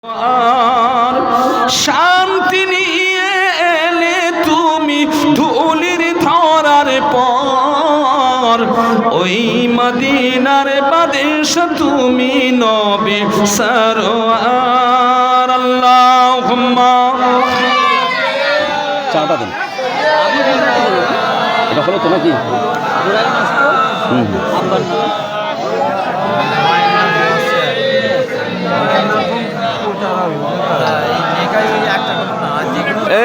আর শান্তি নিয়ে এলে তুমি ধুলির ধরার পর, ওই মদিনার বাদেশ তুমি নবী সরওয়ার। আল্লাহুম্মা চাটা দেন, এটা হলো তো নাকি?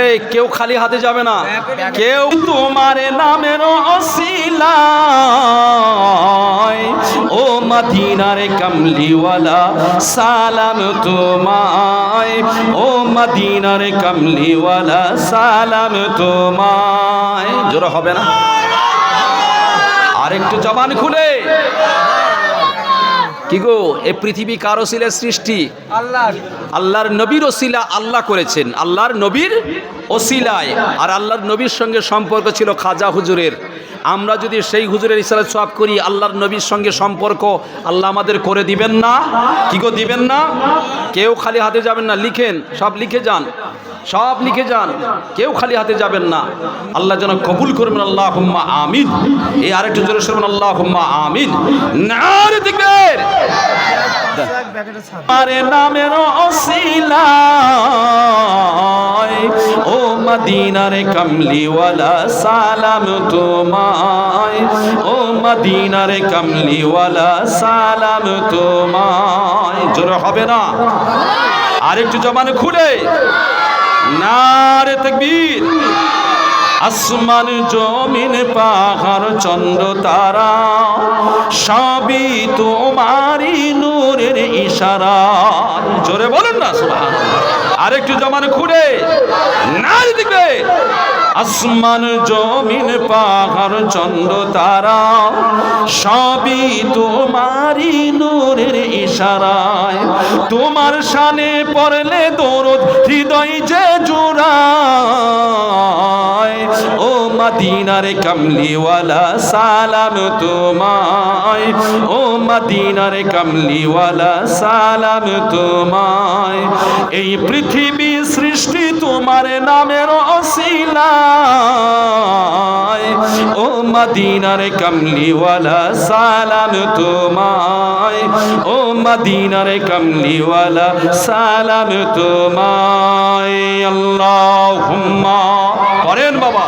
এই কেউ খালি হাতে যাবে না, কেউ তোমার নামের ওসিলায় ও মদিনার কামলিওয়ালা সালাম তোমায়, ও মদিনার কামলিওয়ালা সালাম তোমায়। জোরে হবে না? আর একটু জবান খুলে। কি গো, এ পৃথিবী কার ওসিলায় সৃষ্টি? আল্লাহর নবীর ওসিলা আল্লাহ করেছেন, আল্লাহর নবীর ওসিলায়। আর আল্লাহর নবীর সঙ্গে সম্পর্ক ছিল খাজা হুজুরের। আমরা যদি সেই হুজুরের ইসলাত সওয়াব করি, আল্লাহর নবীর সঙ্গে সম্পর্ক আল্লাহ আমাদের করে দিবেন না? কি গো, দিবেন না? কেউ খালি হাতে যাবেন না, লিখেন, সব লিখে যান, সব লিখে যান, কেউ খালি হাতে যাবেন না। আল্লাহ যেন কবুল করবেন, আল্লাহুম্মা আমিন। এই আরেকটু জোরে শুনবেন, আল্লাহুম্মা আমিন। নারে তাকবীর। আরে নামের ওসিলায় ও মদিনার কামলিওয়ালা সালাম তোমায়, ও মদিনার কামলিওয়ালা সালাম তোমায়। জোরে হবে না? আরেকটু জবান খুলে। নারে তাকবীর। আসমান জমিন পাহাড় চন্দ্র তারা সবই তোমারই নূরের ইশারা। জোরে বলেন না সুবহানাল্লাহ। আরেকটু জবান খুলে। নারে তাকবীর। আসমান জমিন পাহাড় চন্দ্র তারা সবই তোমারই নূরের ইশারায়, তোমার শানে পড়লে দরুদ হৃদয় যে জোড়ায়, ও মদিনার কামলিওয়ালা সালাম তোমায়, ও মদিনার কামলিওয়ালা সালাম তোমায়। এই পৃথিবী সৃষ্টি তোমার নামের ওসিলায় ও মদিনার কামলিওয়ালা সালাম তোমায়, ও মদিনার কামলিওয়ালা সালাম তোমায়। আল্লাহুম্মা পড়েন বাবা।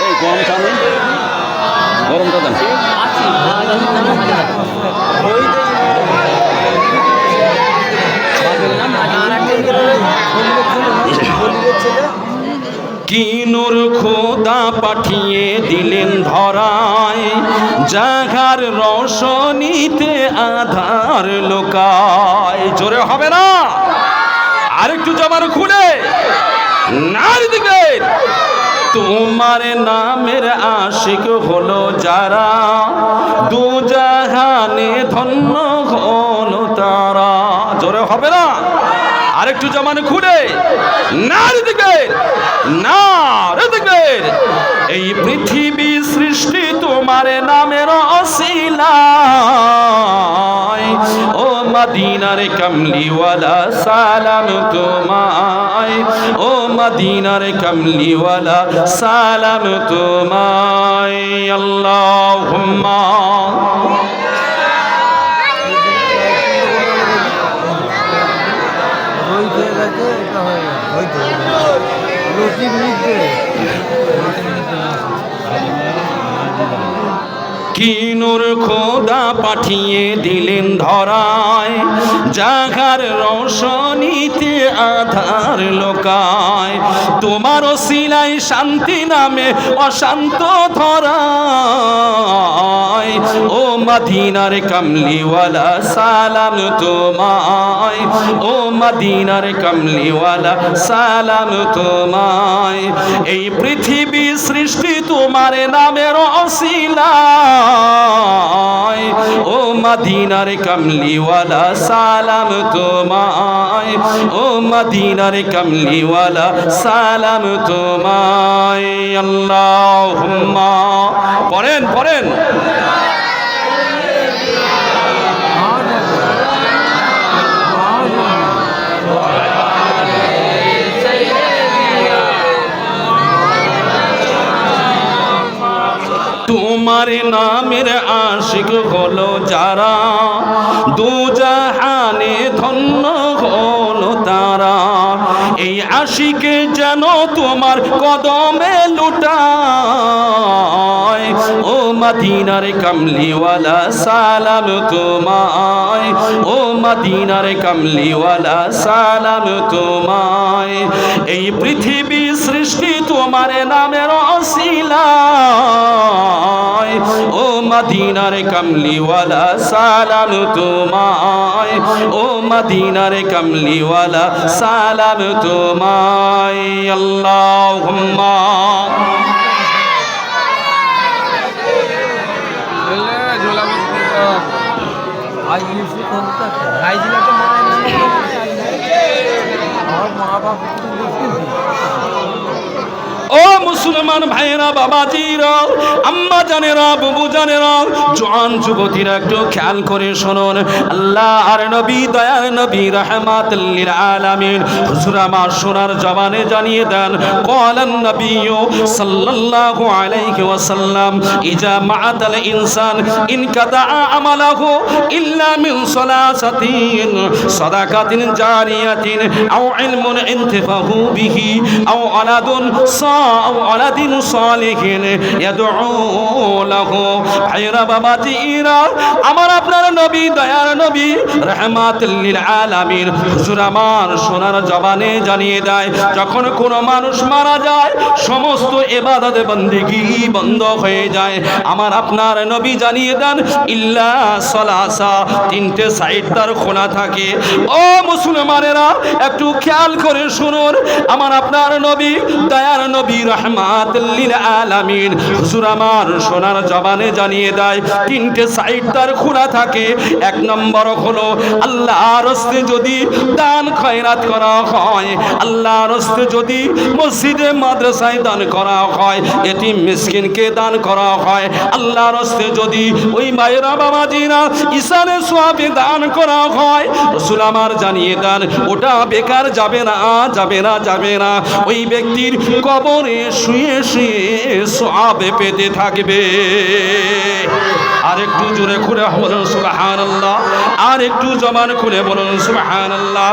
এই গরমটা নেই, গরমটা দেন। কি নূর খোদা পাঠিয়ে দিলেন ধরায়, জাগার রোশনীতে আধার লোকায়। জোরে হবে না? আরেকটু জবান খুলে। নারে তাকবীর। তোমার নামের আশিক হলো যারা, দু জাহানে ধন্য হলো তারা। জোরে হবে না? আরেকটু জবান খুলে। নারে তাকবীর, নারে তাকবীর। এই পৃথিবী সৃষ্টি তোমার নামের ওসিলায় ও মদিনার কামলিওয়ালা সালাম তোমায়, ও মদিনার কামলিওয়ালা সালাম তোমায়। আল্লাহুম্মা কি নূর খোদা পাঠিয়ে দিলেন ধরায়, জাগার রোশনীতে আধার লোকায়, তোমার ওসিলায় শান্তি নামে অশান্ত ধরায়, ও মদিনার কামলিওয়ালা সালাম তোমায়, ও মদিনার কামলিওয়ালা সালাম তোমায়। এই পৃথিবী সৃষ্টি তোমার নামের ওসিলায় ও মদিনার কামলিওয়ালা সালাম তোমায়, ও মদিনার কামলিওয়ালা সালাম তোমায়। আল্লাহুম্মা পড়েন পড়েন। তোমার নামের আশিক হলো যারা, দু জাহানে ধন্য হলো তারা। এই আশিকে যেন তোমার কদমে লুটায়, ও মদিনার কামলিওয়ালা সালাম তোমায়, ও মদিনার কামলিওয়ালা সালাম তোমায়। এই পৃথিবী সৃষ্টি তোমার নামের ওসিলায়, ও মদিনার কামলিওয়ালা সালাম তোমায়, ও মদিনার কামলিওয়ালা সালাম তোমায়। আল্লাহুম্মা ও মুসলমান ভাইয়েরা, বাবাজিরা, আম্মা জানেরা, বুবু জানেরা, জওয়ান যুবতীরা, একটু খেয়াল করে শুনুন। আল্লাহর নবী, দয়ার নবী, রাহমাতুল লিল আলামিন হুজুর আমার সোনার জবানে জানিয়ে দেন, ক্বালান নবিয়্যু সাল্লাল্লাহু আলাইহি ওয়াসাল্লাম, ইজা মাআতাল ইনসান ইন কাদা আমালাহু ইল্লা মিন সালাসাতিন, সাদাকাতিন জারিয়াতিন, আও ইলমুন ইনতিফাহু বিহি, আও আলাদুন আও আলাদিন সালিহিন ইয়াদউ লাহু। ভাইরা বাবাজিরা, আমার আপনার নবী, দয়ার নবী, রাহমাতুল লিল আলামিন হুজুর আমার সোনার জবানে জানিয়ে দেয়, যখন কোনো মানুষ মারা যায় সমস্ত ইবাদত বন্দেগী বন্ধ হয়ে যায়। আমার আপনার নবী জানিয়ে দেন, ইল্লা সালাসা, তিনটে সাইড তার খোলা থাকে। ও মুসলমানেরা, একটু খেয়াল করে শুনুন। আমার আপনার নবী, দয়ার নবী, রাহমাতুল লিল আলামিন হুজুর আমার সোনার জবানে জানিয়ে দেয়, তিনটে সাইড তার খোলা থাকে। এক নম্বর হলো আল্লাহর রাস্তে যদি দান খয়রাত করা হয়, আল্লাহর রাস্তে যদি মসজিদে মাদ্রাসায় দান করা হয়, এতিম মিসকিনকে দান করা হয়, আল্লাহর রাস্তে যদি ওই মায়েরা বাবাজিরা ইসানে সওয়াবে দান করা হয়, রাসূল আমার জানিয়ে দেন ওটা বেকার যাবে না, যাবে না, যাবে না। ওই ব্যক্তির কবরে শুয়ে শুয়ে সওয়াবে পেতে থাকবে। আর একটু জোরে খুলে বলুন সুবহানাল্লাহ, আর একটু জবান খুলে বলুন সুবহানাল্লাহ।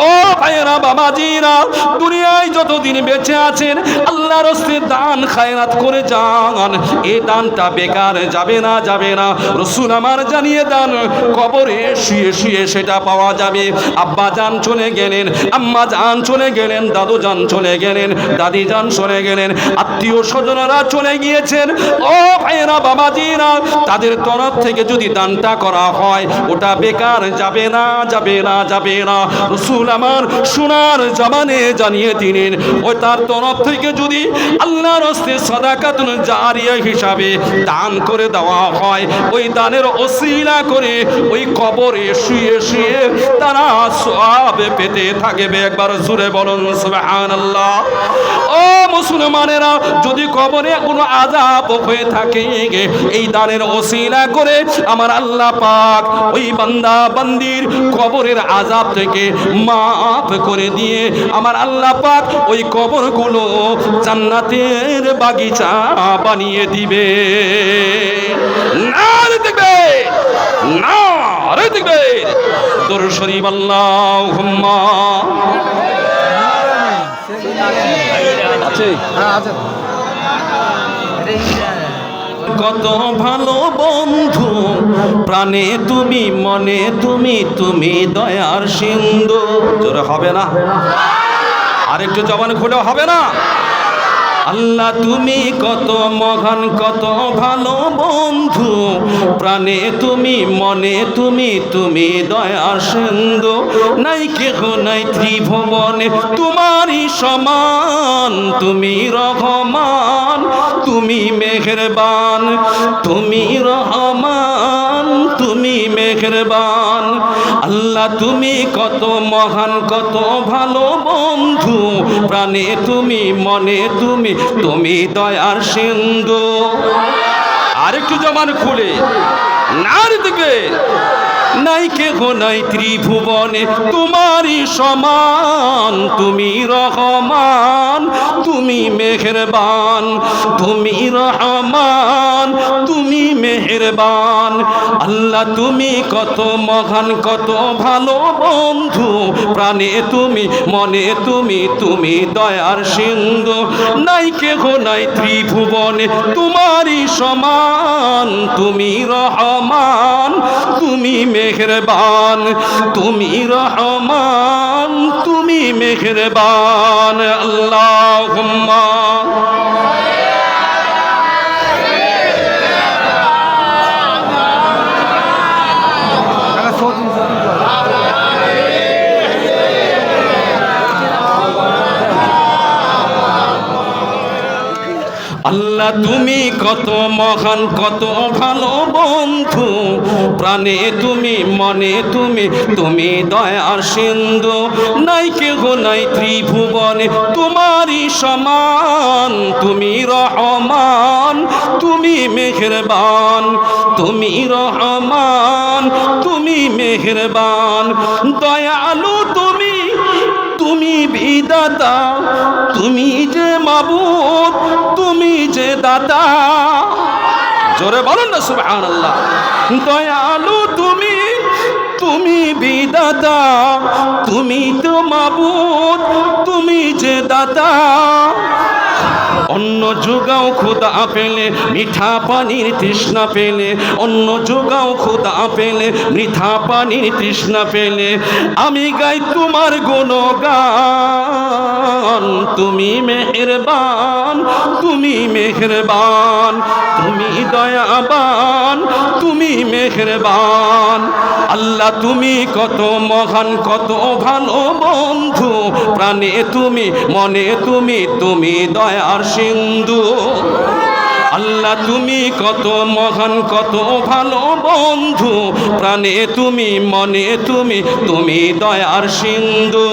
ও ভাইরা বাবাজিরা, দুনিয়ায় যতদিন বেঁচে আছেন আল্লাহর রাস্তে দান খায়রাত করে যান, এই দানটা বেকার যাবে না, যাবে না। রাসূল আমার জানিয়ে দেন কবরে শুয়ে শুয়ে সেটা পাওয়া যাবে। আব্বা জান চলে গেলেন, আম্মা জান চলে গেলেন, দাদু জান চলে গেলেন, দাদি জান চলে গেলেন, আত্মীয় স্বজনরা চলে গিয়েছেন। ও ভাইরা বাবাজিরা, তাদের তরফ থেকে যদি দানটা করা হয় ওটা বেকার যাবে না, যাবে না, যাবে না। রাসূল আমার সোনার জবানে জানিয়ে দিলেন, ওই তার তরফ থেকে যদি আল্লাহর রাস্তায় সাদাকাতুন জারিয়া হিসাবে দান করে দেওয়া হয়, ওই দানের ওসিলা করে ওই কবরে শুয়ে শুয়ে তারা সওয়াব পেতে থাকবে। একবার জোরে বলুন সুবহানাল্লাহ। ও মুসলমানেরা, যদি কবরে কোনো আযাব হয়ে থাকে, এই দানের ওসিলা করে আমার আল্লাহ পাক ওই বান্দা বান্দির কবরের আযাব থেকে মাফ করে দিয়ে আমার আল্লাহ পাক ওই কবরগুলো জান্নাতের বাগিচা বানিয়ে দিবে। নারে দেখবে, নারে দেখবে, দরুদ শরীফ আল্লাহুম্মা আছে। কত ভালো বন্ধু, প্রাণে তুমি, মনে তুমি, তুমি দয়ার সিন্ধু। জোরে হবে না? আরেকটু জবান খুলে হবে না? আল্লাহ তুমি কত মহান, কত ভালো বন্ধু, প্রাণে তুমি, মনে তুমি, তুমি দয়ার সিন্ধু। নাই কেহ নাই ত্রিভুবনে তোমারই সমান, তুমি রহমান, তুমি মেহেরবান, তুমি রহমান, তুমি মেহেরবান। আল্লাহ তুমি কত মহান, কত ভালো বন্ধু, প্রাণে তুমি, মনে তুমি, তুমি দয়ার সিন্ধু। আরেকটু জবান খুলে নারে দেখবে, নাই কেহ নাই ত্রিভুবনে তোমারই সমান, তুমি রহমান, তুমি মেহেরবান, তুমি রহমান, তুমি মেহেরবান। আল্লাহ তুমি কত মহান, কত ভালো বন্ধু, প্রাণে তুমি, মনে তুমি, তুমি দয়ার সিন্ধু। নাই কেহ নাই ত্রিভুবনে তোমারই সমান, তুমি রহমান, তুমি মেহেরবান, তুমি রহমান, তুমি মেহেরবান। আল্লাহুম্মা আল্লাহ তুমি কত মহান, কত ভালো বন্ধু, প্রাণে তুমি, মনে তুমি, তুমি দয়ার সিন্ধু। নাই কেহ নাই ত্রিভুবনে তোমারই সমান, তুমি রহমান, তুমি মেহেরবান, তুমি রহমান, তুমি মেহেরবান। দয়ালু তুমি, তুমি বিধাতা, তুমি যে মাবুদ, তুমি যে দাতা। জোরে বলুন না সুবহানাল্লাহ। দয়ালু তুমি, তুমি বিধাতা, তুমি তো মাবুদ, তুমি যে দাতা। অন্য যোগাও খোদা পেলে, মিঠা পানির তৃষ্ণা পেলে, অন্য যোগাও খোদা পেলে, মিঠা পানির তৃষ্ণা পেলে, আমি গাই তোমার গুণগান। তুমি মেহেরবান, তুমি মেহেরবান, তুমি দয়াবান, তুমি মেহেরবান। আল্লাহ তুমি কত মহান, কত ভালো বন্ধু, প্রাণে তুমি, মনে তুমি, তুমি দয়ার সিন্ধু। আল্লাহ তুমি কত মহান, কত ভালো বন্ধু, প্রাণে তুমি, মনে তুমি, তুমি দয়ার সিন্ধু।